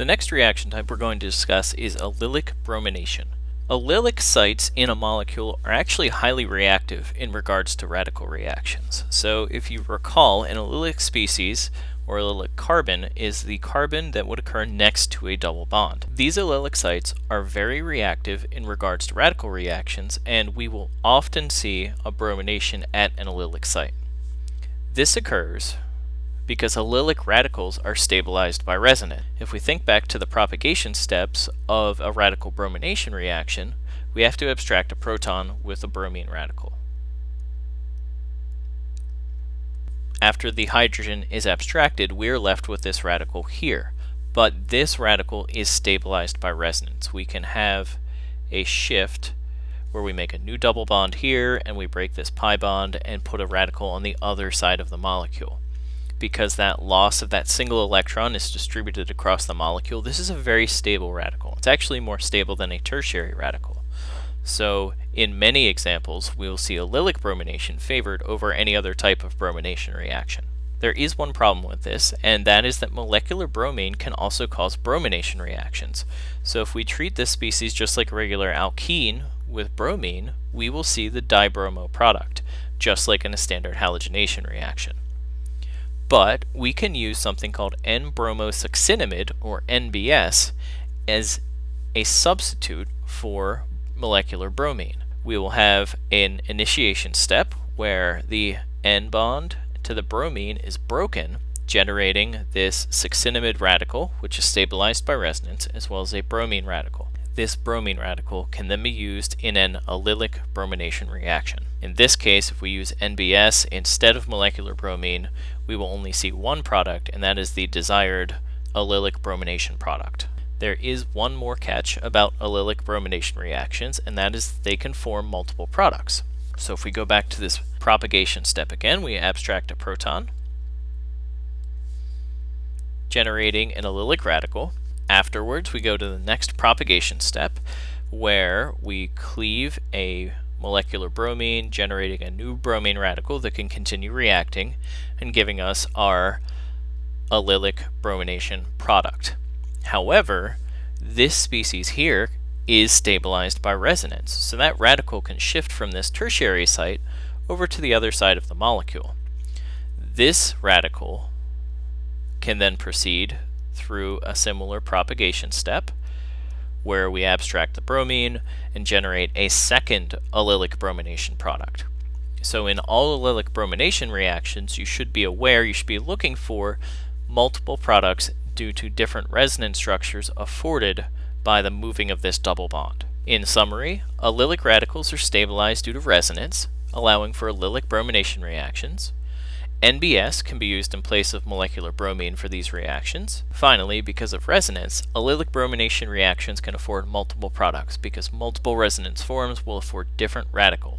The next reaction type we're going to discuss is allylic bromination. Allylic sites in a molecule are actually highly reactive in regards to radical reactions. So if you recall, an allylic species or allylic carbon is the carbon that would occur next to a double bond. These allylic sites are very reactive in regards to radical reactions, and we will often see a bromination at an allylic site. This occurs because allylic radicals are stabilized by resonance. If we think back to the propagation steps of a radical bromination reaction, we have to abstract a proton with a bromine radical. After the hydrogen is abstracted, we are left with this radical here, but this radical is stabilized by resonance. We can have a shift where we make a new double bond here and we break this pi bond and put a radical on the other side of the molecule. Because that loss of that single electron is distributed across the molecule, this is a very stable radical. It's actually more stable than a tertiary radical. So in many examples, we will see allylic bromination favored over any other type of bromination reaction. There is one problem with this, and that is that molecular bromine can also cause bromination reactions. So if we treat this species just like a regular alkene with bromine, we will see the dibromo product, just like in a standard halogenation reaction. But we can use something called N-bromosuccinimide, or NBS, as a substitute for molecular bromine. We will have an initiation step where the N bond to the bromine is broken, generating this succinimide radical, which is stabilized by resonance, as well as a bromine radical. This bromine radical can then be used in an allylic bromination reaction. In this case, if we use NBS instead of molecular bromine, we will only see one product, and that is the desired allylic bromination product. There is one more catch about allylic bromination reactions, and that is they can form multiple products. So if we go back to this propagation step again, we abstract a proton, generating an allylic radical. Afterwards, we go to the next propagation step, where we cleave a molecular bromine, generating a new bromine radical that can continue reacting and giving us our allylic bromination product. However, this species here is stabilized by resonance, so that radical can shift from this tertiary site over to the other side of the molecule. This radical can then proceed through a similar propagation step where we abstract the bromine and generate a second allylic bromination product. So in all allylic bromination reactions, you should be looking for multiple products due to different resonance structures afforded by the moving of this double bond. In summary, allylic radicals are stabilized due to resonance, allowing for allylic bromination reactions. NBS can be used in place of molecular bromine for these reactions. Finally, because of resonance, allylic bromination reactions can afford multiple products because multiple resonance forms will afford different radicals.